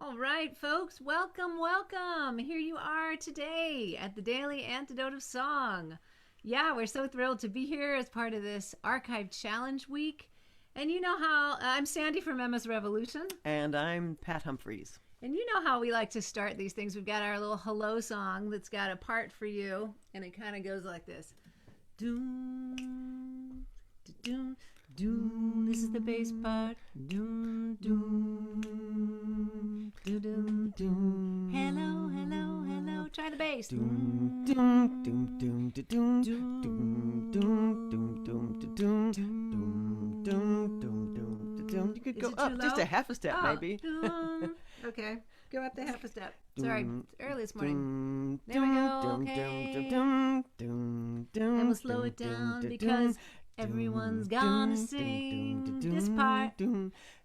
All right, folks, welcome, welcome. Here you are today at the Daily Antidote of Song. Yeah, we're so thrilled to be here as part of this Archive Challenge Week. And you know how I'm Sandy from Emma's Revolution. And I'm Pat Humphreys. And you know how we like to start these things. We've got our little hello song that's got a part for you, and it kind of goes like this. Doom, doom, doom. This is the bass part. Doom, doom, doom, doom. Hello, hello, hello. Try the bass. Doom, doom, doom, doom, doom, doom, doom, doom, doom, doom, doom, doom, doom, doom, doom. You could go up just a half a step, maybe. Okay, go up the half a step. Sorry, it's early this morning. There we go. Okay. And we'll slow it down because everyone's gonna sing this part.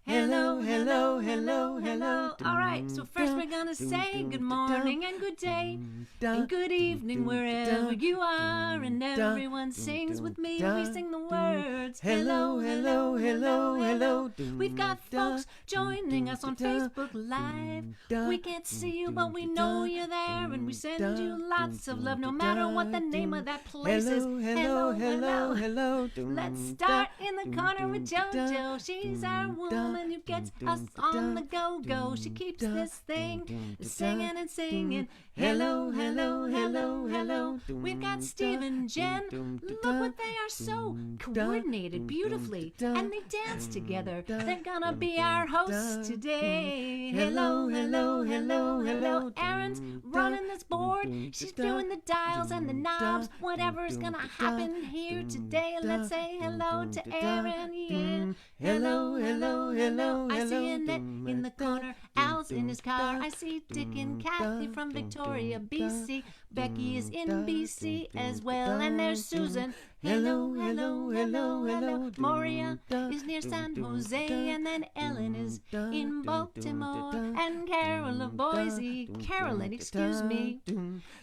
Hello, hello, hello, hello. All right, so first we're gonna say good morning and good day and good evening wherever you are. And everyone sings with me. We sing the words. Hello, hello, hello, hello. We've got folks joining us on Facebook Live. We can't see you, but we know you're there. And we send you lots of love no matter what the name of that place is. Hello, hello, hello. Let's start in the corner with JoJo. She's our woman who gets us on the go-go. She keeps this thing singing and singing. Hello, hello, hello, hello. We've got Steve and Jen. Look what they are, so coordinated beautifully. And they dance together. They're gonna be our hosts today. Hello, hello, hello, hello. Erin's running this board. She's doing the dials and the knobs. Whatever's gonna happen here today, let's say hello to Erin, yeah. Hello, hello, hello, hello. I see Annette in the corner. Al's in his car. I see Dick and Kathy from Victoria, BC. Becky is in BC as well. And there's Susan. Hello, hello, hello, hello. Moria is near San Jose. And then Ellen is in Baltimore. And Carol of Boise. Carolyn, excuse me.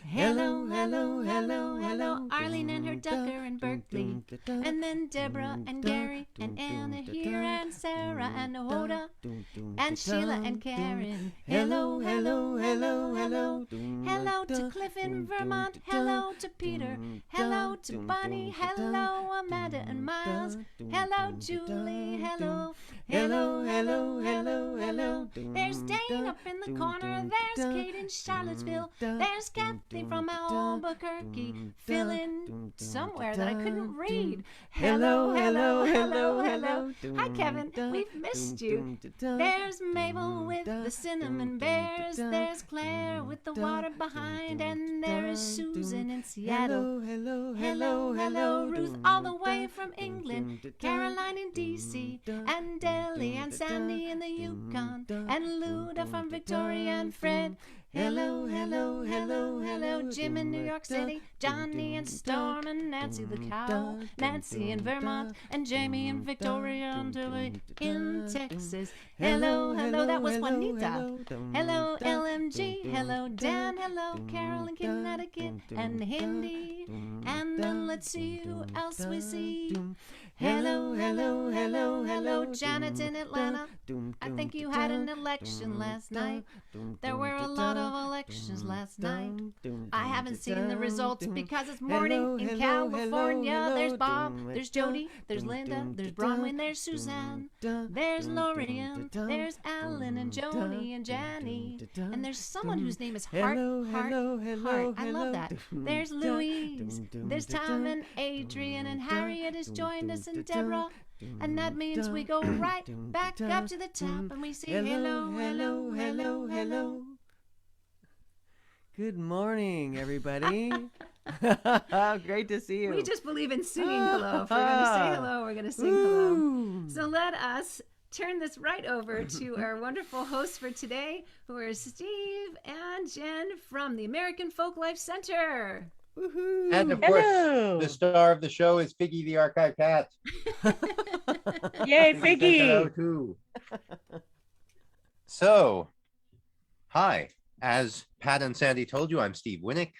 Hello, hello, hello, hello. Arlene and her ducker in Berkeley. And then Deborah and Gary and Anna here. And Sarah and Hoda. And Sheila and Karen. Hello, hello, hello, hello. Hello to Cliff in Vermont. Hello to Peter. Hello to Bonnie. Hello, Amanda and Miles. Hello, Julie. Hello. Hello, hello, hello, hello. There's Dane up in the corner. There's Kate in Charlottesville. There's Kathy from Albuquerque. Phil in somewhere that I couldn't read. Hello, hello, hello, hello. Hi, Kevin. We've missed you. There's Mabel with the cinnamon bears. There's Claire with the water behind. And there is Susan in Seattle. Hello, Hello, hello, Ruth all the way from England, Caroline in D.C., and Deli and Sandy in the Yukon, and Luda from Victoria and Fred. Hello, hello, hello, hello, Jim in New York City, Johnny and Storm and Nancy the cow, Nancy in Vermont, and Jamie in Victoria and Tilly in Texas. Hello, hello, that was Juanita. Hello, LMG, hello, Dan, hello, Carol in Connecticut, and Hindi. And then let's see who else we see. Hello, hello, hello, hello, Janet in Atlanta. I think you had an election last night. There were a lot of elections last night. I haven't seen the results because it's morning in California. There's Bob, there's Jody, there's Linda, there's Bronwyn, there's Suzanne, there's Lorian, there's Alan and Joni and Janny, and there's someone whose name is Hart, Hart, Hart. I love that. There's Louise, there's Tom and Adrian, and Harriet has joined us, and Deborah. And that means we go right back up to the top and we say hello, hello, hello, hello. Good morning, everybody. Great to see you. We just believe in singing hello. If we're going to say hello, we're going to sing hello. So let us turn this right over to our wonderful hosts for today, who are Steve and Jen from the American Folklife Center. Woohoo. And of course, the star of the show is Figgy the Archive Cat. Yay, Hello Figgy! too. So, hi. As Pat and Sandy told you, I'm Steve Winnick.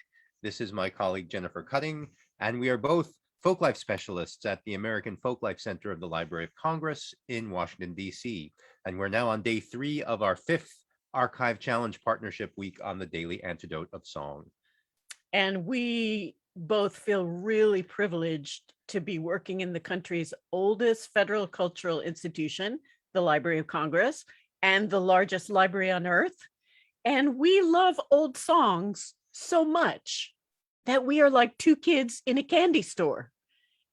This is my colleague Jennifer Cutting, and we are both folklife specialists at the American Folklife Center of the Library of Congress in Washington, D.C. And we're now on day 3 of our 5th Archive Challenge Partnership Week on the Daily Antidote of Song. And we both feel really privileged to be working in the country's oldest federal cultural institution, the Library of Congress, and the largest library on earth. And we love old songs so much that we are like two kids in a candy store.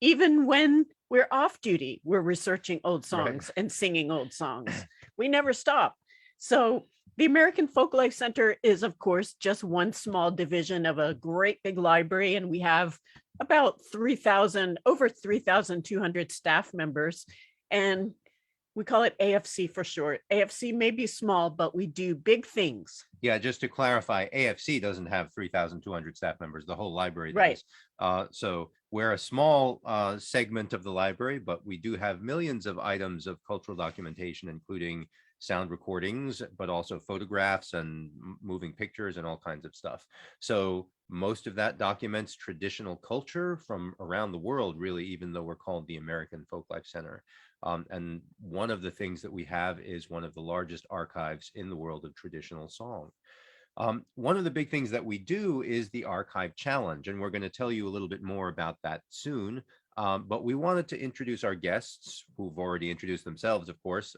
Even when we're off duty, we're researching old songs and singing old songs. We never stop. So the American Folklife Center is, of course, just one small division of a great big library, and we have about over 3,200 staff members, and we call it AFC for short. AFC may be small, but we do big things. Yeah, just to clarify, AFC doesn't have 3,200 staff members. The whole library does. Right. So we're a small segment of the library, but we do have millions of items of cultural documentation, including sound recordings, but also photographs and moving pictures and all kinds of stuff. So most of that documents traditional culture from around the world, really, even though we're called the American Folklife Center. And one of the things that we have is one of the largest archives in the world of traditional song. One of the big things that we do is the Archive Challenge, and we're going to tell you a little bit more about that soon. But we wanted to introduce our guests, who've already introduced themselves, of course,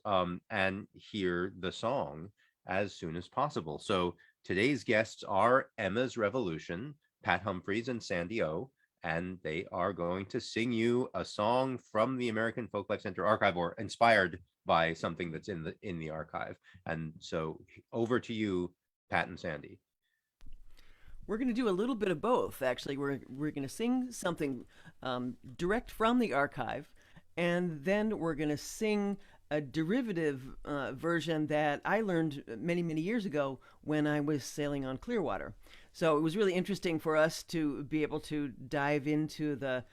and hear the song as soon as possible. So today's guests are Emma's Revolution, Pat Humphreys and Sandy O, and they are going to sing you a song from the American Folklife Center archive, or inspired by something that's in the archive. And so over to you, Pat and Sandy. We're going to do a little bit of both, actually. We're going to sing something direct from the archive, and then we're going to sing a derivative version that I learned many, many years ago when I was sailing on Clearwater. So it was really interesting for us to be able to dive into the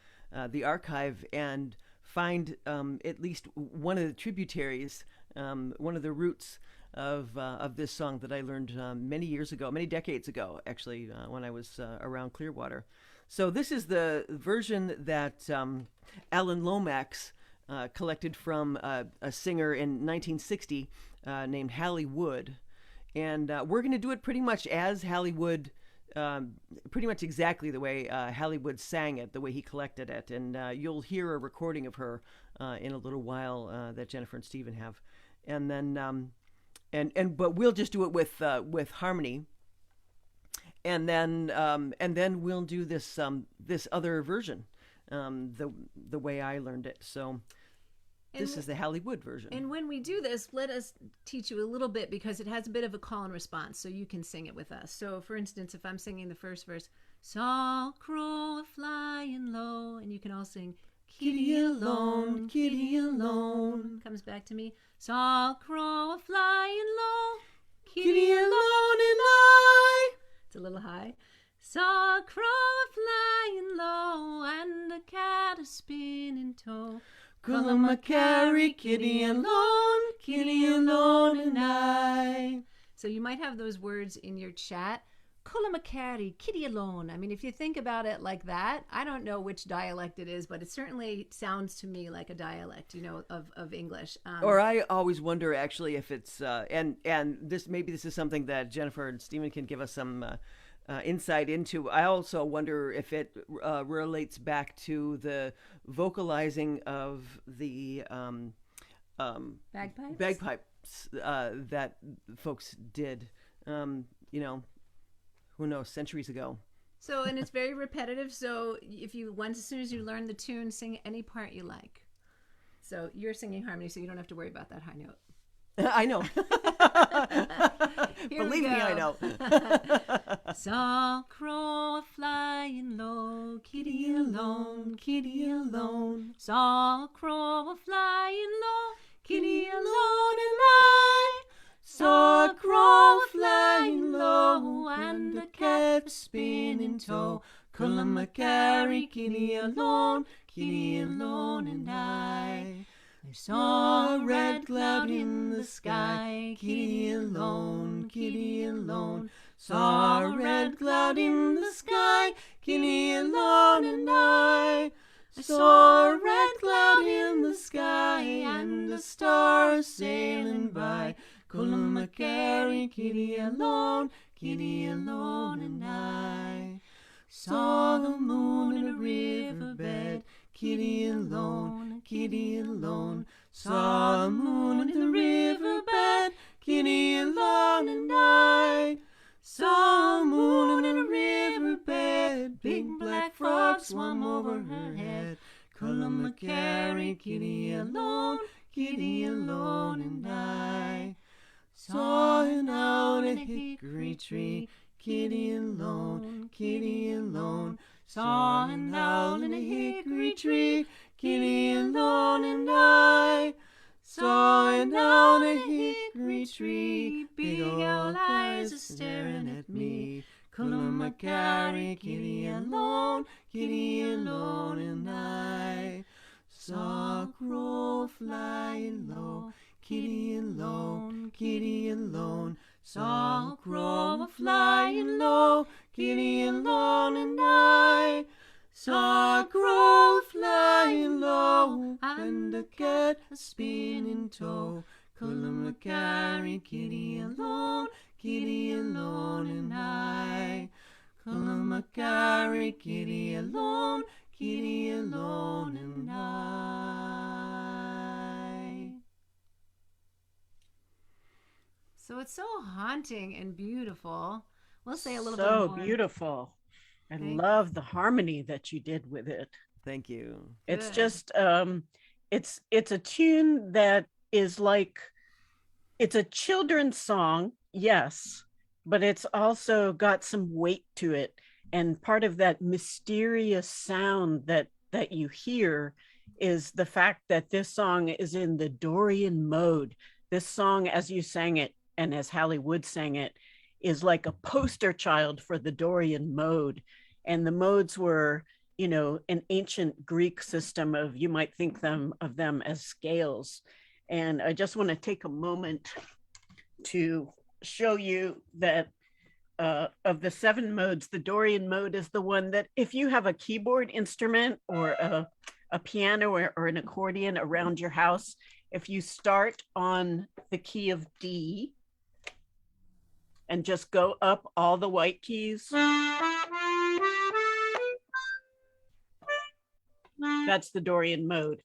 archive and find at least one of the tributaries, one of the roots of this song that I learned many decades ago, actually, when I was around Clearwater. So this is the version that Alan Lomax collected from a singer in 1960 named Hallie Wood. And we're going to do it pretty much as Hallie Wood, pretty much exactly the way Hallie Wood sang it, the way he collected it. And you'll hear a recording of her in a little while that Jennifer and Stephen have. And then but we'll just do it with harmony, and then we'll do this other version, the way I learned it. So this is the Hallie Wood version. And when we do this, let us teach you a little bit, because it has a bit of a call and response, so you can sing it with us. So for instance, if I'm singing the first verse, saw a crow flying low, and you can all sing kitty alone, comes back to me. Saw a crow flying low, kitty alone and I. It's a little high. Saw a crow flying low and a cat a spinning toe. Cullum-a-carry, kitty alone and I. So you might have those words in your chat. Cullum-a-carry, kitty alone. I mean, if you think about it like that, I don't know which dialect it is, but it certainly sounds to me like a dialect, of English. Or I always wonder, actually, if it's and this is something that Jennifer and Stephen can give us some insight into. I also wonder if it relates back to the vocalizing of the bagpipes that folks did. Who knows, centuries ago. So, and it's very repetitive. So as soon as you learn the tune, sing any part you like. So you're singing harmony, so you don't have to worry about that high note. I know. Believe me, I know. Saw a crow flying low, kitty alone. Saw a crow flying low, kitty alone and I. Saw a crow flying low and a cat spinning toe. Cullum-a-carry, kitty alone and I. I saw a red cloud in the sky, kitty alone. Saw a red cloud in the sky, kitty alone and I. I saw a red cloud in the sky and a star sailing by. Cullum-a-carry, carry kitty alone, and I saw the moon in a riverbed, kitty alone, saw the moon in the riverbed, kitty alone, and I saw the moon in a riverbed, big black frog swam over her head, Carry kitty alone, and I saw an owl in a hickory tree, kitty alone, saw an owl in a hickory tree, kitty alone, and I saw an owl in a hickory tree, big old eyes a staring at me, Carry kitty alone, and I saw a crow flying low, kitty alone, saw a crow flying low, kitty alone, and I saw a crow flying low, and a cat a spinning toe, Carry kitty alone, and I Carry kitty alone, and I. So it's so haunting and beautiful. We'll say a little bit So more. beautiful. I Thank love the harmony that you did with it. Thank you. It's Good. just it's a tune that is like, it's a children's song, yes, but it's also got some weight to it, and part of that mysterious sound that you hear is the fact that this song is in the Dorian mode. This song, as you sang it and as Hallie Wood sang it, is like a poster child for the Dorian mode. And the modes were, an ancient Greek system of, you might think of them as scales. And I just want to take a moment to show you that of the 7 modes, the Dorian mode is the one that if you have a keyboard instrument or a piano or an accordion around your house, if you start on the key of D and just go up all the white keys, that's the Dorian mode.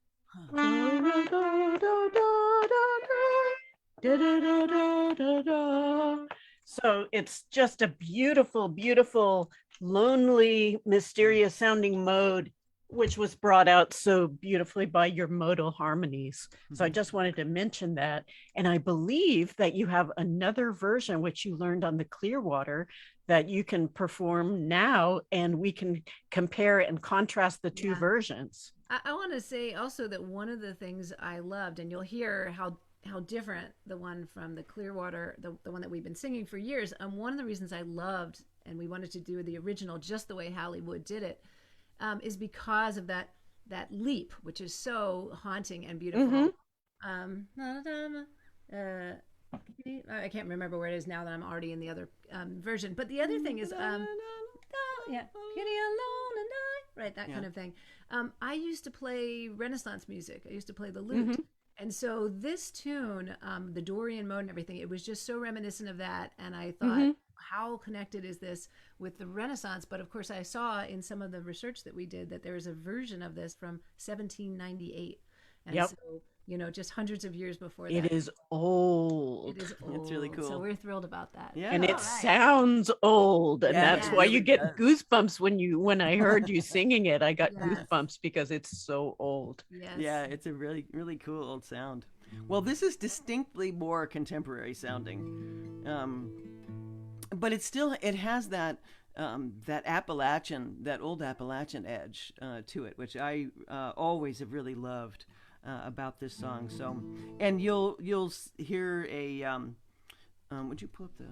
So it's just a beautiful, beautiful, lonely, mysterious sounding mode, which was brought out so beautifully by your modal harmonies. So I just wanted to mention that. And I believe that you have another version, which you learned on the Clearwater, that you can perform now, and we can compare and contrast the two versions. I want to say also that one of the things I loved, and you'll hear how different the one from the Clearwater, the one that we've been singing for years. One of the reasons I loved, and we wanted to do the original just the way Hallie Wood did it, is because of that leap, which is so haunting and beautiful. I can't remember where it is now that I'm already in the other version. But the other thing is, kitty alone and I, right, that kind of thing. I used to play Renaissance music. I used to play the lute. And so this tune, the Dorian mode and everything, it was just so reminiscent of that. And I thought, how connected is this with the Renaissance? But of course, I saw in some of the research that we did that there is a version of this from 1798. And so, just hundreds of years before that. It is old. It is old. It's really cool. So we're thrilled about that. Yeah. And it sounds old. And that's why you get does. goosebumps when I heard you singing it. I got goosebumps because it's so old. Yes. Yeah, it's a really, really cool old sound. Well, this is distinctly more contemporary sounding. But it has that old Appalachian edge to it, which I always have really loved about this song. So, and you'll hear a would you pull up the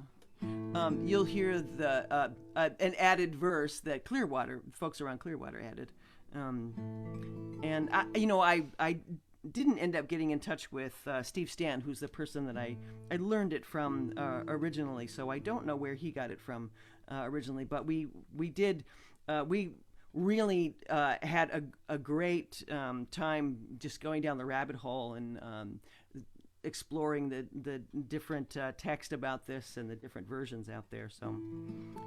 you'll hear the an added verse that folks around Clearwater added, and I didn't end up getting in touch with Steve Stan, who's the person that I learned it from originally, so I don't know where he got it from originally, but we really had a great time just going down the rabbit hole and exploring the different text about this and the different versions out there. So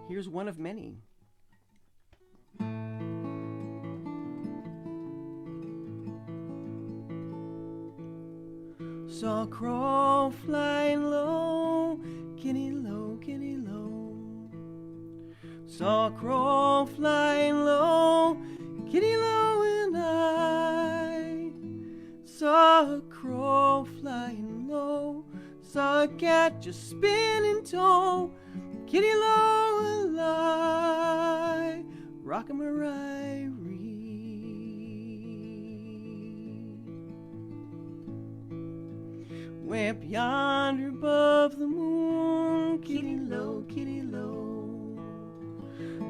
here's one of many. Saw a crow flying low, kitty low, kitty low. Saw a crow flying low, kitty low, and I saw a crow flying low. Saw a cat just spinning tow, kitty low, and I rock-a-marie. Way up yonder above the moon, kitty low, kitty low.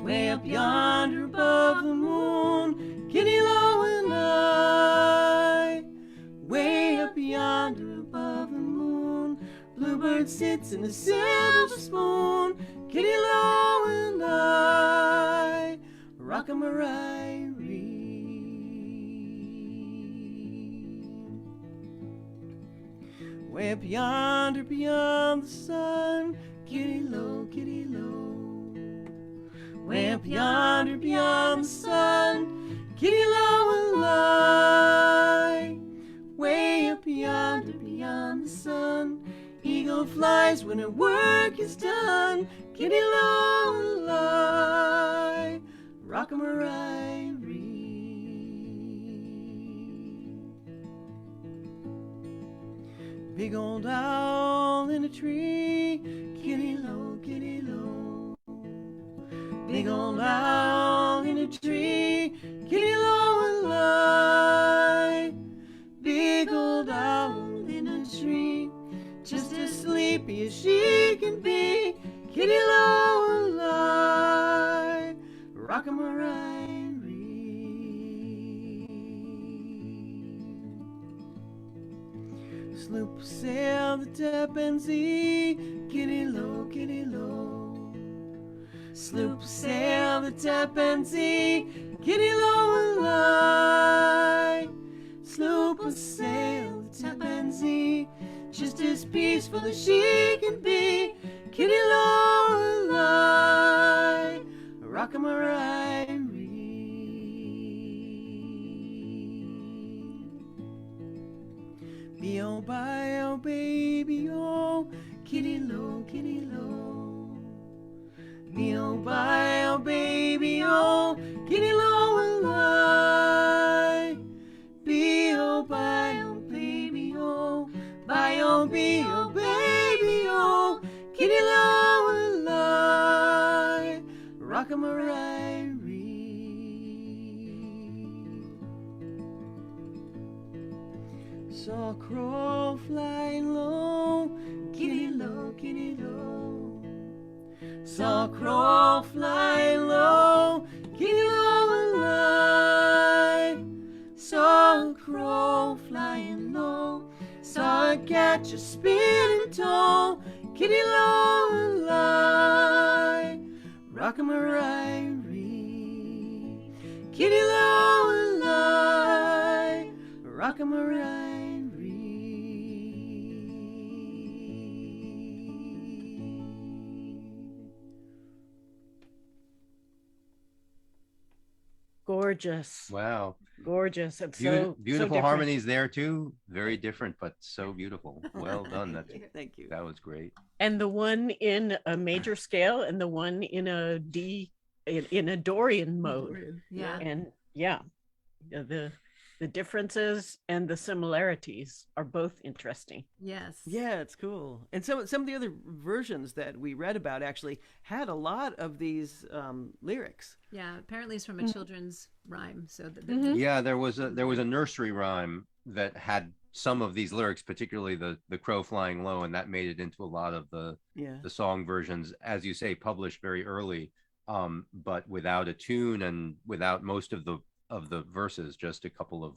Way up yonder above the moon, kitty low, and I. Way up yonder above the moon, bluebird sits in a silver spoon, kitty low, and I. Rock-a-marie. Way up yonder beyond the sun, kitty low, kitty low. Way up yonder beyond the sun, kitty low, and I. Way up yonder beyond the sun, eagle flies when her work is done, kitty low, and I. Rock-a-marie. Big old owl in a tree, kitty low, kitty low. Big old owl in a tree, kitty low, and I. Big old owl in a tree, just as sleepy as she can be, kitty low, and I. Rock-a-marie. Sloop sail the Tappan Zee, kitty low, kitty low. Sloop sail the Tappan Zee, kitty low, and I. Sloop sail the Tappan Zee, just as peaceful as she can be, kitty low, and I. Rock-a-marie. Be-oh, bye-oh, baby-oh, kitty low, kitty low. Be-oh, bye-oh, baby-oh, kitty low, and I. Be-oh, bye-oh, baby-oh, bye-oh, be-oh, baby-oh, kitty low, and I. Rock-a-marie. Saw a crow flying low, kitty low, kitty low. Saw a crow flying low, kitty low, and I. Saw a crow flying low. Saw a cat just spinning tall, kitty low, and I. Rock-a-marie. Kitty low, and I. Rock-a-marie. Gorgeous. Wow. Gorgeous. It's Beautiful so harmonies there too. Very different, but so beautiful. Well done. Thank you. That was great. And the one in a major scale and the one in a D in a Dorian mode. Yeah. And yeah, the differences and the similarities are both interesting. Yes. Yeah, it's cool. And some of the other versions that we read about actually had a lot of these lyrics. Yeah, apparently it's from a children's rhyme. So Yeah, there was a nursery rhyme that had some of these lyrics, particularly the crow flying low, and that made it into a lot of the song versions, as you say, published very early, but without a tune and without most of the verses, just a couple of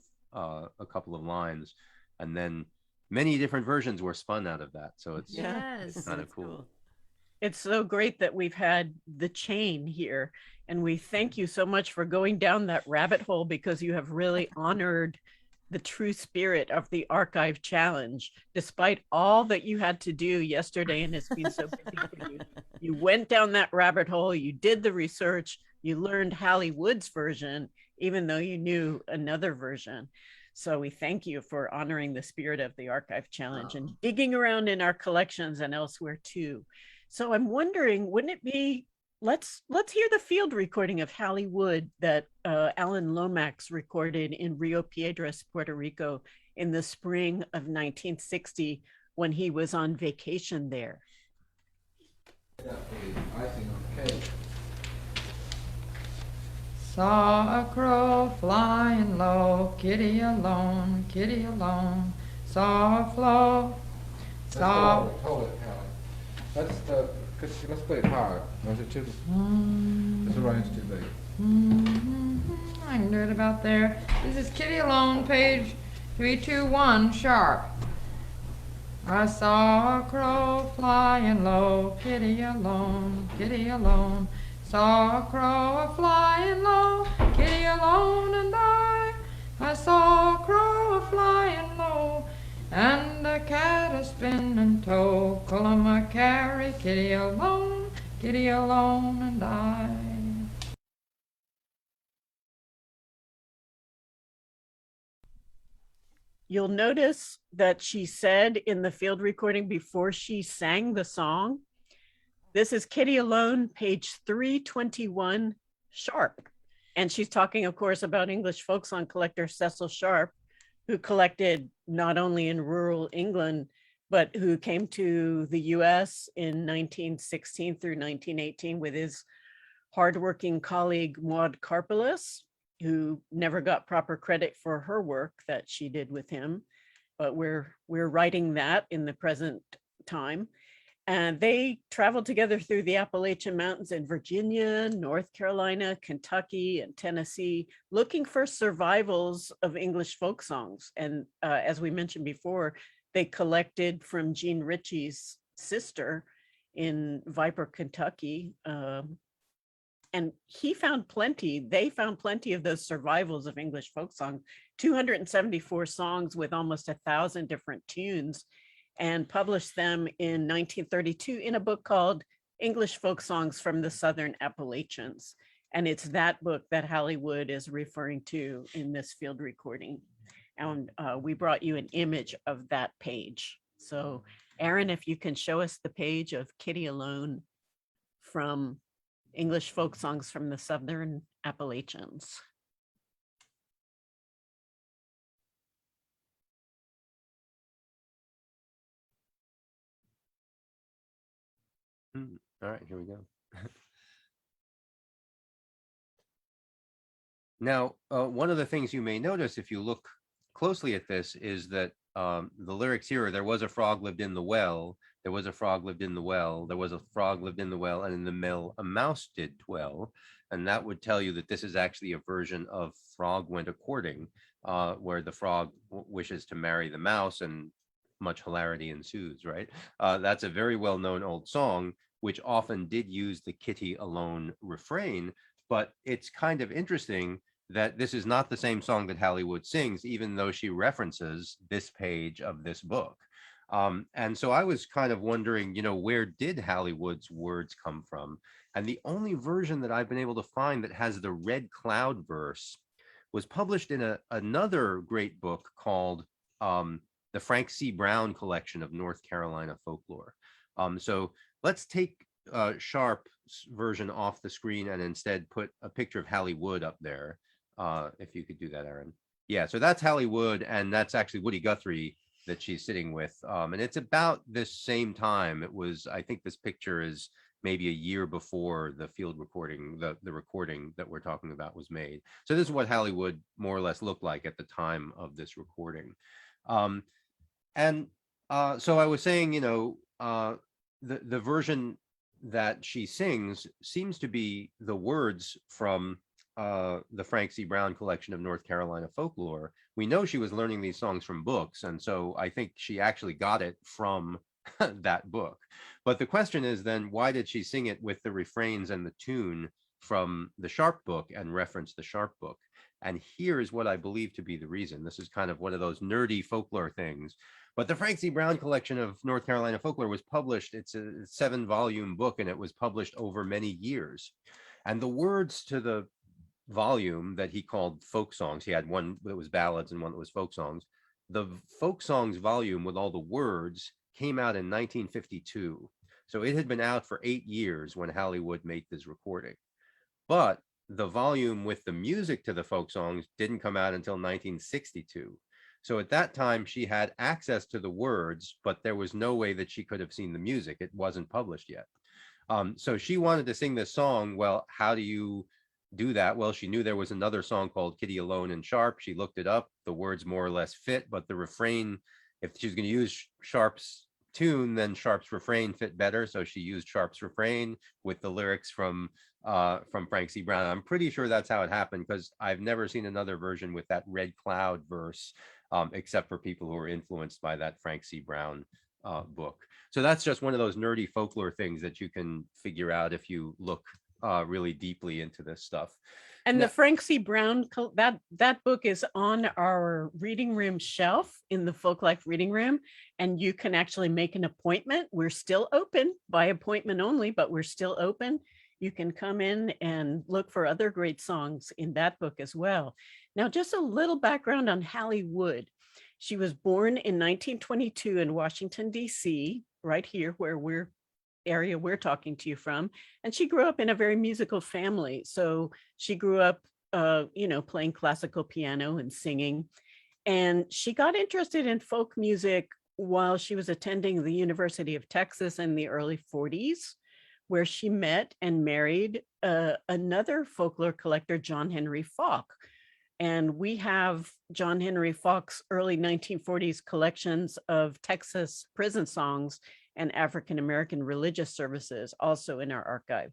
lines, and then many different versions were spun out of that. So it's kind of cool. It's so great that we've had the chain here, and we thank you so much for going down that rabbit hole, because you have really honored the true spirit of the archive challenge, despite all that you had to do yesterday and it's been so busy for you. You went down that rabbit hole, you did the research, you learned Hallie Wood's version, even though you knew another version. So we thank you for honoring the spirit of the archive challenge and digging around in our collections and elsewhere too. So I'm wondering, wouldn't it be, let's hear the field recording of Hallie Wood that Alan Lomax recorded in Rio Piedras, Puerto Rico in the spring of 1960 when he was on vacation there. Icing on the cake. Saw a crow flying low, kitty alone, kitty alone. Saw a flow, saw. Hold it, Hallie. Let's play it hard. Was it too? This range too big. I can do it about there. This is Kitty Alone, page 321, sharp. I saw a crow flying low, kitty alone, kitty alone. Saw a crow a-flying low, kitty alone and I saw a crow a-flying low, and a cat a-spinning toe. Column carry, kitty alone and I. You'll notice that she said in the field recording before she sang the song, this is Kitty Alone, page 321, sharp. And she's talking, of course, about English folk song collector Cecil Sharp, who collected not only in rural England, but who came to the US in 1916 through 1918 with his hardworking colleague Maud Karpelis, who never got proper credit for her work that she did with him. But we're writing that in the present time. And they traveled together through the Appalachian Mountains in Virginia, North Carolina, Kentucky, and Tennessee, looking for survivals of English folk songs. And as we mentioned before, they collected from Jean Ritchie's sister in Viper, Kentucky. And he found plenty, they found plenty of those survivals of English folk songs, 274 songs with almost 1,000 different tunes, and published them in 1932 in a book called English Folk Songs from the Southern Appalachians. And it's that book that Hallie Wood is referring to in this field recording. And we brought you an image of that page. So Aaron, if you can show us the page of Kitty Alone from English Folk Songs from the Southern Appalachians. All right, here we go. Now, one of the things you may notice if you look closely at this is that the lyrics here are, there was a frog lived in the well, there was a frog lived in the well, there was a frog lived in the well, and in the mill a mouse did dwell. And that would tell you that this is actually a version of Frog Went A-Courting, where the frog wishes to marry the mouse and much hilarity ensues, right? That's a very well-known old song, which often did use the Kitty Alone refrain, but it's kind of interesting that this is not the same song that Hallie Wood sings, even though she references this page of this book. And so I was kind of wondering, where did Hallie Wood's words come from? And the only version that I've been able to find that has the Red Cloud verse was published in another great book called the Frank C. Brown Collection of North Carolina Folklore. So let's take Sharp's version off the screen and instead put a picture of Hallie Wood up there. If you could do that, Aaron. Yeah, so that's Hallie Wood, and that's actually Woody Guthrie that she's sitting with. And it's about this same time. It was, I think this picture is maybe a year before the field recording, the recording that we're talking about was made. So this is what Hallie Wood more or less looked like at the time of this recording. So I was saying, the version that she sings seems to be the words from the Frank C. Brown Collection of North Carolina Folklore. We know she was learning these songs from books, and so I think she actually got it from that book. But the question is then, why did she sing it with the refrains and the tune from the Sharp book and reference the Sharp book? And here is what I believe to be the reason. This is kind of one of those nerdy folklore things. But the Frank C. Brown collection of North Carolina folklore was published. It's a 7-volume book, and it was published over many years. And the words to the volume that he called folk songs, he had one that was ballads and one that was folk songs. The folk songs volume with all the words came out in 1952. So it had been out for 8 years when Hallie Wood made this recording. But the volume with the music to the folk songs didn't come out until 1962. So at that time, she had access to the words, but there was no way that she could have seen the music. It wasn't published yet. So she wanted to sing this song. Well, how do you do that? Well, she knew there was another song called Kitty Alone in Sharp. She looked it up. The words more or less fit, but the refrain, if she's going to use Sharp's tune, then Sharp's refrain fit better. So she used Sharp's refrain with the lyrics from Frank C. Brown. I'm pretty sure that's how it happened, because I've never seen another version with that Red Cloud verse, except for people who are influenced by that Frank C. Brown book. So that's just one of those nerdy folklore things that you can figure out if you look really deeply into this stuff. And the Frank C. Brown, that book is on our reading room shelf in the Folk Life reading room, and you can actually make an appointment. We're still open by appointment only, but we're still open. You can come in and look for other great songs in that book as well. Now, just a little background on Hallie Wood. She was born in 1922 in Washington, D.C., right here where we're talking to you from. And she grew up in a very musical family. So she grew up, playing classical piano and singing. And she got interested in folk music while she was attending the University of Texas in the early 40s, where she met and married another folklore collector, John Henry Falk. And we have John Henry Falk's early 1940s collections of Texas prison songs and African-American religious services also in our archive.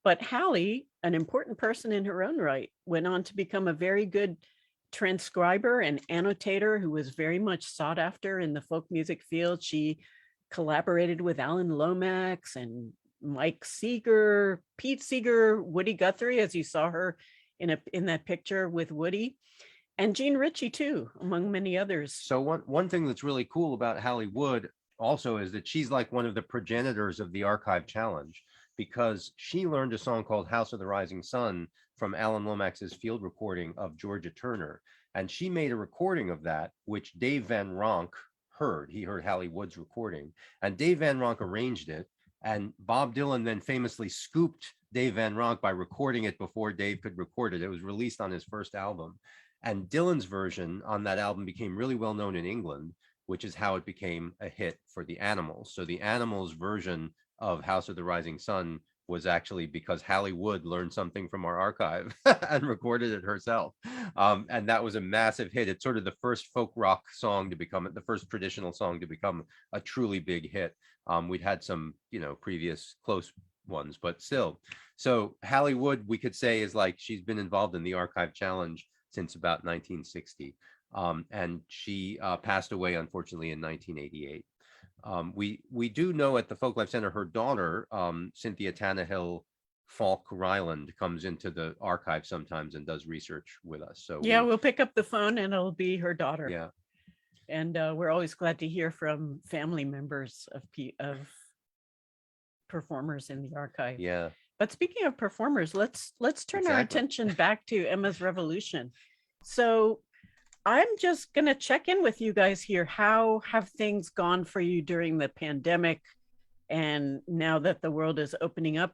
But Hallie, an important person in her own right, went on to become a very good transcriber and annotator who was very much sought after in the folk music field. She collaborated with Alan Lomax and Mike Seeger, Pete Seeger, Woody Guthrie, as you saw her in that picture with Woody, and Jean Ritchie too, among many others. So one thing that's really cool about Hallie Wood also is that she's like one of the progenitors of the Archive Challenge, because she learned a song called House of the Rising Sun from Alan Lomax's field recording of Georgia Turner. And she made a recording of that, which Dave Van Ronk heard. He heard Hallie Wood's recording, and Dave Van Ronk arranged it. And Bob Dylan then famously scooped Dave Van Ronk by recording it before Dave could record it. It was released on his first album. And Dylan's version on that album became really well known in England, which is how it became a hit for the Animals. So the Animals version of House of the Rising Sun was actually because Hallie Wood learned something from our archive and recorded it herself. And that was a massive hit. It's sort of the first folk rock song to become, the first traditional song to become a truly big hit. We'd had some, previous close ones, but still. So Hallie Wood, we could say, is like, she's been involved in the Archive Challenge since about 1960. And she passed away, unfortunately, in 1988. We do know at the Folklife Center, her daughter, Cynthia Tannehill Falk Ryland, comes into the archive sometimes and does research with us. So yeah, we'll pick up the phone and it'll be her daughter. Yeah. And we're always glad to hear from family members of performers in the archive. Yeah. But speaking of performers, let's turn our attention back to Emma's Revolution. So I'm just going to check in with you guys here. How have things gone for you during the pandemic? And now that the world is opening up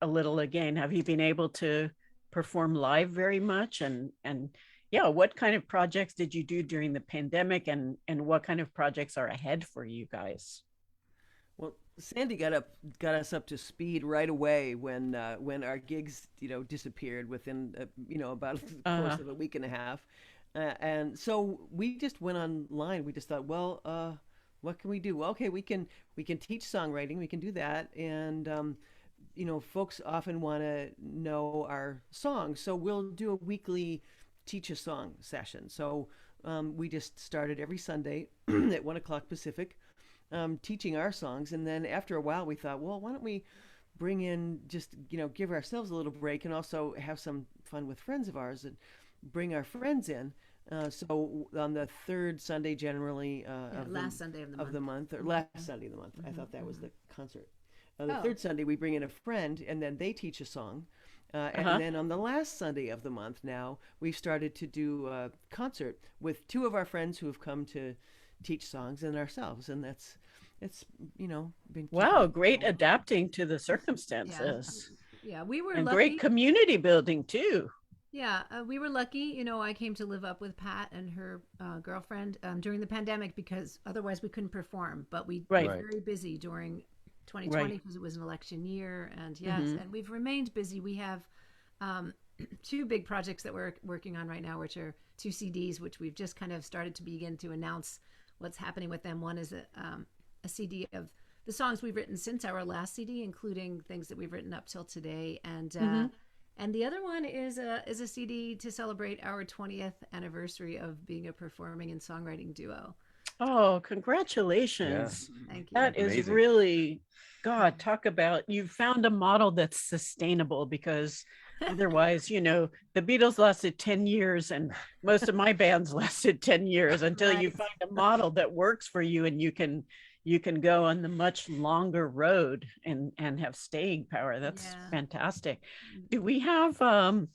a little again, have you been able to perform live very much? And yeah, what kind of projects did you do during the pandemic, and what kind of projects are ahead for you guys? Well, Sandy got us up to speed right away when our gigs, disappeared within, about the course of a week and a half. And so we just went online. We just thought, well, what can we do? Well, okay, we can teach songwriting. We can do that. And, folks often want to know our songs. So we'll do a weekly teach a song session. So we just started every Sunday at 1:00 Pacific, teaching our songs. And then after a while, we thought, well, why don't we bring in, just, give ourselves a little break and also have some fun with friends of ours. bring our friends in. So on the third Sunday, generally of last Sunday of the month, or last Sunday of the month. I thought that was the concert. The third Sunday, we bring in a friend, and then they teach a song. And then on the last Sunday of the month, now we've started to do a concert with two of our friends who have come to teach songs and ourselves, and it's been Great adapting to the circumstances. Yeah, we were and lucky. Great community building too. Yeah, we were lucky. I came to live up with Pat and her girlfriend during the pandemic because otherwise we couldn't perform. But we were very busy during 2020 because it was an election year. And and we've remained busy. We have two big projects that we're working on right now, which are 2 CDs, which we've just kind of started to begin to announce what's happening with them. One is a CD of the songs we've written since our last CD, including things that we've written up till today. And the other one is a CD to celebrate our 20th anniversary of being a performing and songwriting duo. Oh, congratulations. Yeah. Thank you. That is amazing. really, God, talk about, you found a model that's sustainable, because otherwise, the Beatles lasted 10 years and most of my bands lasted 10 years until you find a model that works for you, and you can go on the much longer road and have staying power. That's fantastic. Do we have the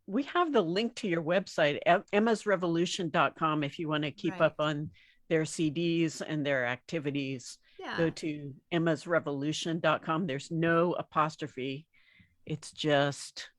link to your website, emmasrevolution.com, if you want to keep up on their CDs and their activities. Go to emmasrevolution.com. There's no apostrophe. It's just,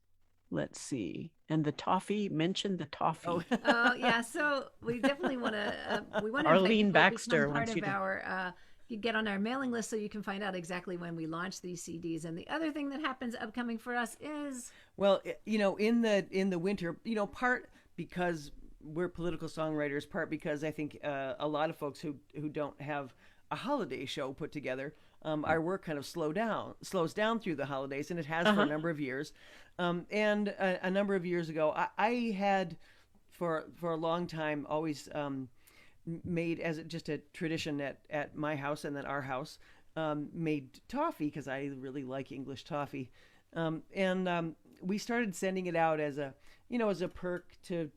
let's see. And the toffee, mention the toffee. Oh yeah. So we definitely want to, Arlene Baxter part wants of you to... our, you get on our mailing list so you can find out exactly when we launch these CDs. And the other thing that happens upcoming for us is, well, in the winter, part because we're political songwriters, part because I think a lot of folks who don't have a holiday show put together, our work kind of slows down through the holidays, and it has for a number of years. And a number of years ago, I had for a long time always made as just a tradition at my house and then our house, made toffee because I really like English toffee. And we started sending it out as a perk to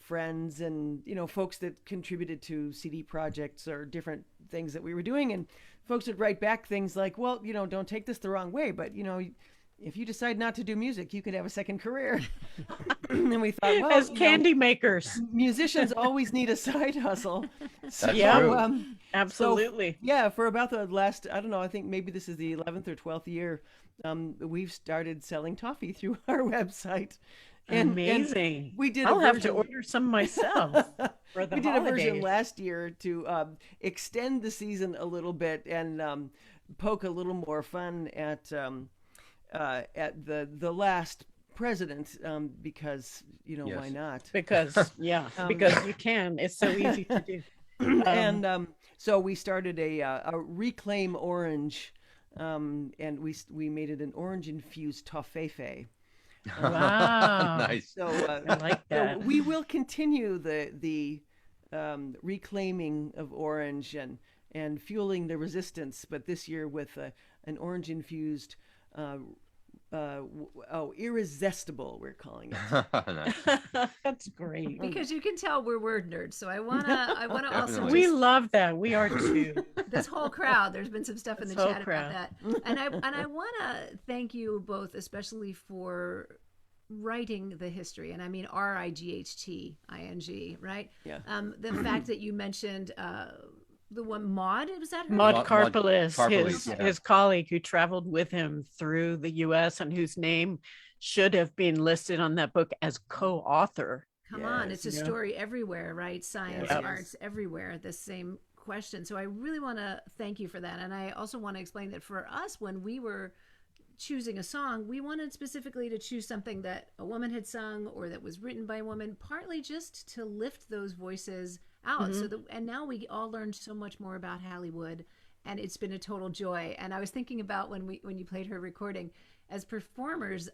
friends and, folks that contributed to CD projects or different things that we were doing. And folks would write back things like, well, don't take this the wrong way, but, if you decide not to do music, you could have a second career. And we thought, well, as candy makers, musicians always need a side hustle. That's true. Absolutely. So, for about the last, I don't know, I think maybe this is the 11th or 12th year, we've started selling toffee through our website. Amazing. And we did. I'll have to order some myself for the We did holidays. a version last year to extend the season a little bit and poke a little more fun at the last president, because why not? Because because you can. It's so easy to do. And so we started a Reclaim Orange, and we made it an orange infused toffee. Wow. Nice. So I like that. So we will continue the reclaiming of orange and fueling the resistance, but this year with an orange infused irresistible, we're calling it. Nice. That's great. because you can tell we're word nerds. So I wanna also Definitely. We love that. We are too. this whole crowd. There's been some stuff in the This whole chat crowd. about that, and I want to thank you both, especially for writing the history, and I mean RIGHTING, right? Yeah. The fact that you mentioned the one Maud, was that her? Maud Maud Karpeles, Karpeles, his colleague who traveled with him through the U.S. and whose name should have been listed on that book as co-author. Come on, it's a Yeah. story everywhere, right? Science, Yes. arts, everywhere. The same question. So I really want to thank you for that, and I also want to explain that for us, when we were choosing a song, we wanted specifically to choose something that a woman had sung or that was written by a woman, partly just to lift those voices out. So and now we all learned so much more about Hallie Wood, and it's been a total joy. And I was thinking about when you played her recording, as performers,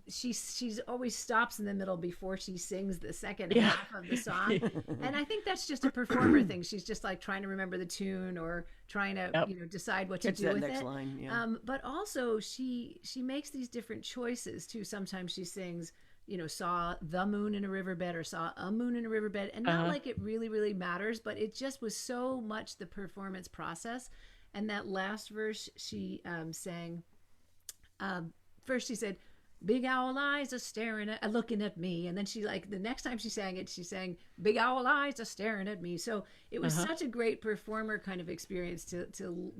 she's always stops in the middle before she sings the second half of the song. And I think that's just a performer thing. She's just like trying to remember the tune or trying to decide what to Catch do that with next it. line, yeah. But also she makes these different choices too. Sometimes she sings saw the moon in a riverbed or saw a moon in a riverbed, and not like it really, really matters, but it just was so much the performance process. And that last verse she sang, first she said, "Big owl eyes are looking at me," and then she the next time she sang it, she sang, "Big owl eyes are staring at me." So it was such a great performer kind of experience to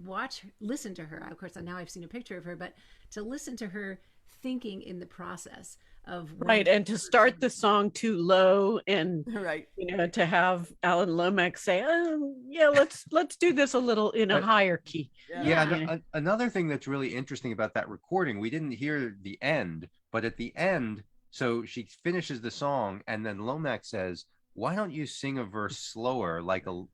listen to her. Of course, now I've seen a picture of her, but to listen to her thinking in the process of and to start the song too low, and Right. To have Alan Lomax say, yeah, let's do this a little in a higher key. Another thing that's really interesting about that recording, we didn't hear the end, but at the end, so she finishes the song and then Lomax says, "Why don't you sing a verse slower,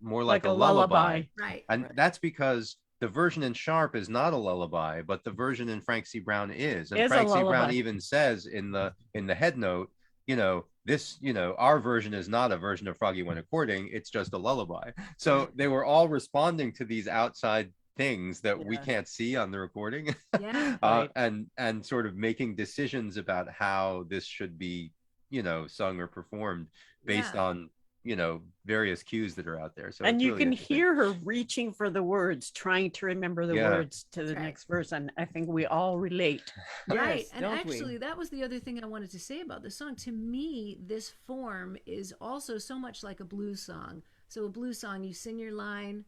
more like a lullaby?" Right. And that's because the version in Sharp is not a lullaby, but the version in Frank C. Brown is. And Frank C. Brown even says in the head note, our version is not a version of Froggy When A Courting, it's just a lullaby. So they were all responding to these outside things that we can't see on the recording. And sort of making decisions about how this should be, sung or performed based on various cues that are out there. So and you really can hear her reaching for the words, trying to remember the words to the next verse, and I think we all relate. Right. And actually that was the other thing I wanted to say about the song. To me, this form is also so much like a blues song. So a blues song, you sing your line,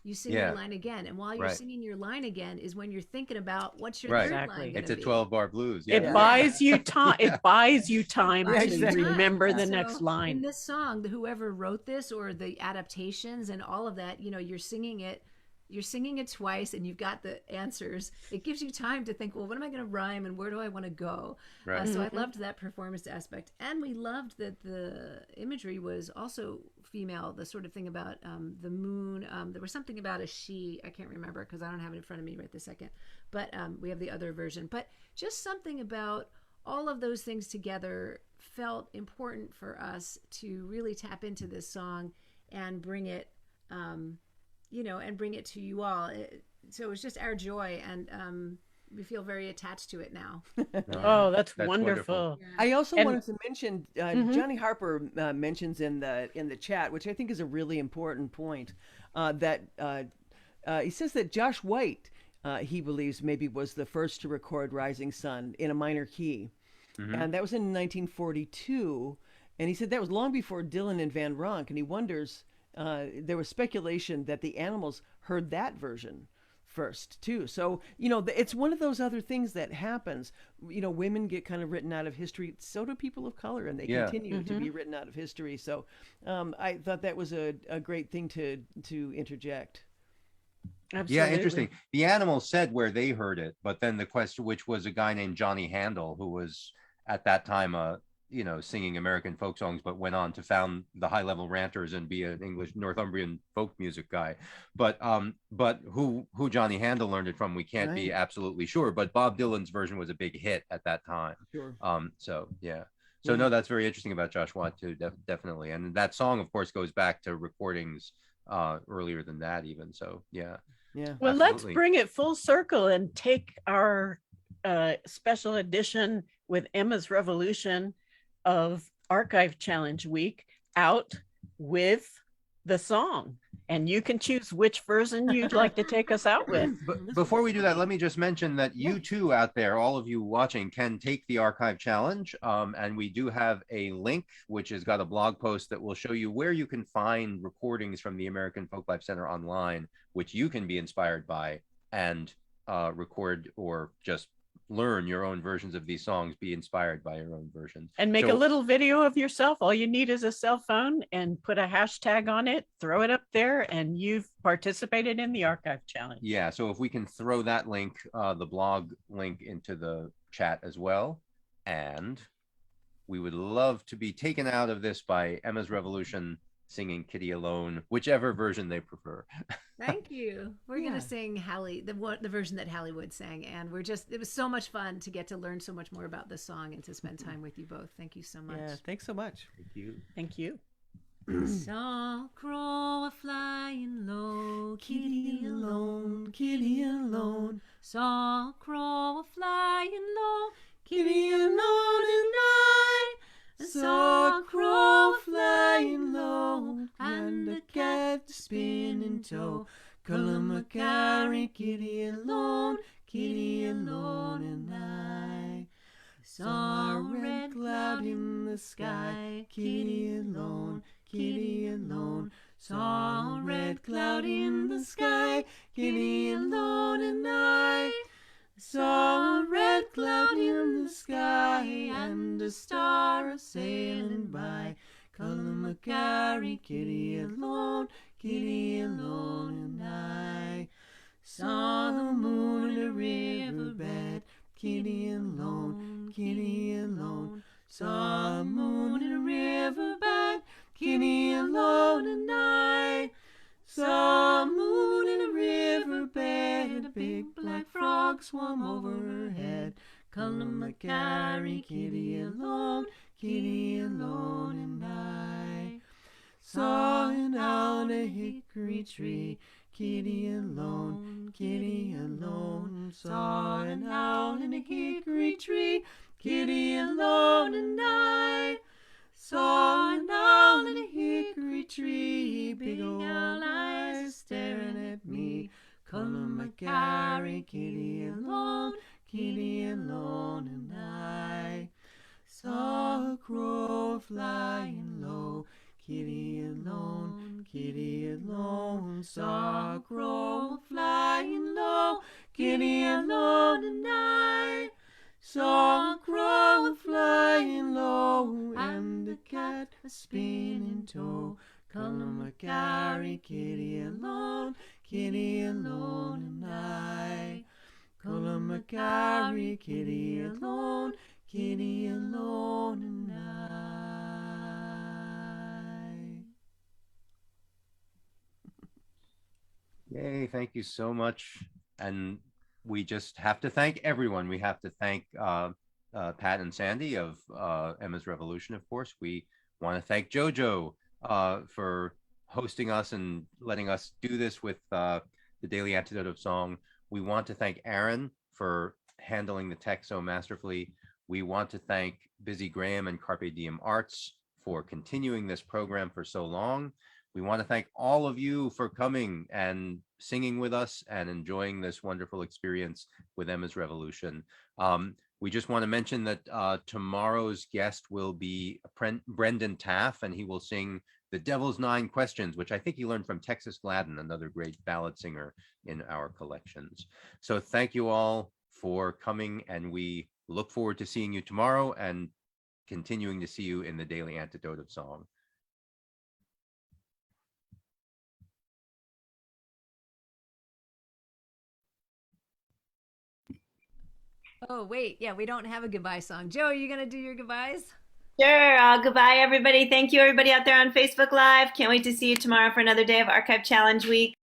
you sing your line again, and while you're singing your line again is when you're thinking about what's your third line. It's a 12-bar blues. It buys you time. It buys you time to remember the next line. In this song, whoever wrote this or the adaptations and all of that, you're singing it twice and you've got the answers. It gives you time to think, well, what am I going to rhyme and where do I want to go? Right. So I loved that performance aspect, and we loved that the imagery was also female. The sort of thing about the moon. There was something about a she. I can't remember because I don't have it in front of me right this second. But we have the other version. But just something about all of those things together felt important for us to really tap into this song and bring it. And bring it to you all. So it was just our joy, and we feel very attached to it now. That's wonderful. Yeah. I also wanted to mention Johnny Harper mentions in the chat, which I think is a really important point, that he says that Josh White, he believes maybe was the first to record Rising Sun in a minor key, and that was in 1942, and he said that was long before Dylan and Van Ronk, and he wonders. There was speculation that the Animals heard that version first too. So it's one of those other things that happens. Women get kind of written out of history. So do people of color, and they continue to be written out of history. So I thought that was a great thing to interject. Absolutely. Yeah, interesting. The Animals said where they heard it, but then the question, which was a guy named Johnny Handel, who was at that time singing American folk songs, but went on to found the High Level Ranters and be an English Northumbrian folk music guy. But who Johnny Handel learned it from, we can't be absolutely sure. But Bob Dylan's version was a big hit at that time. Sure. No, that's very interesting about Josh Watt too, definitely. And that song, of course, goes back to recordings earlier than that even. So yeah. Well, let's bring it full circle and take our special edition with Emma's Revolution of Archive Challenge Week out with the song, and you can choose which version you'd like to take us out with. But before we do that, let me just mention that you too out there, all of you watching, can take the Archive Challenge, and we do have a link which has got a blog post that will show you where you can find recordings from the American Folklife Center online, which you can be inspired by and record or just learn your own versions of these songs, be inspired by your own versions. And make a little video of yourself. All you need is a cell phone and put a hashtag on it, throw it up there, and you've participated in the Archive Challenge. Yeah, so if we can throw that link, the blog link, into the chat as well. And we would love to be taken out of this by Emma's Revolution singing Kitty Alone, whichever version they prefer. Thank you. We're going to sing Hallie, the version that Hallie Wood sang. And it was so much fun to get to learn so much more about this song and to spend time with you both. Thank you so much. Yeah, thanks so much. Thank you. Thank you. Saw a crow a-flying low, kitty alone, kitty alone. Saw a crow a-flying low, kitty alone at night. saw a crow flying low, and a cat to spin in tow. Cullum-a-carry, kitty alone, and I saw a red cloud in the sky, kitty alone, saw a red cloud in the sky, kitty alone, and I saw a red cloud in the sky, and a star a-sailing by. Cullum-a-carry, kitty alone, and I saw the moon in a riverbed, kitty alone, saw the moon in a riverbed, kitty alone, and I saw a moon in a riverbed, a big black frog swam over her head. Cullum-a-carry, kitty alone, and I saw an owl in a hickory tree, kitty alone, saw an owl in a hickory tree, kitty alone, and I saw an owl in a hickory tree, big old eyes staring at me. Cullum-a-carry, kitty alone, and I saw a crow flying low, kitty alone, saw a crow flying low, kitty alone, and I saw a crow flying low, and a cat a spin in tow. Cullum-a-carry, kitty alone, and I Cullum-a-carry, kitty alone, and I. Yay, thank you so much. And we just have to thank everyone. We have to thank Pat and Sandy of Emma's Revolution, of course. We want to thank JoJo for hosting us and letting us do this with the Daily Antidote of Song. We want to thank Aaron for handling the tech so masterfully. We want to thank Busy Graham and Carpe Diem Arts for continuing this program for so long. We want to thank all of you for coming and singing with us and enjoying this wonderful experience with Emma's Revolution. We just want to mention that tomorrow's guest will be Brendan Taff, and he will sing The Devil's Nine Questions, which I think he learned from Texas Gladden, another great ballad singer in our collections. So thank you all for coming, and we look forward to seeing you tomorrow and continuing to see you in the Daily Antidote of Song. Oh, wait. Yeah, we don't have a goodbye song. Joe, are you going to do your goodbyes? Sure. Goodbye, everybody. Thank you, everybody out there on Facebook Live. Can't wait to see you tomorrow for another day of Archive Challenge Week.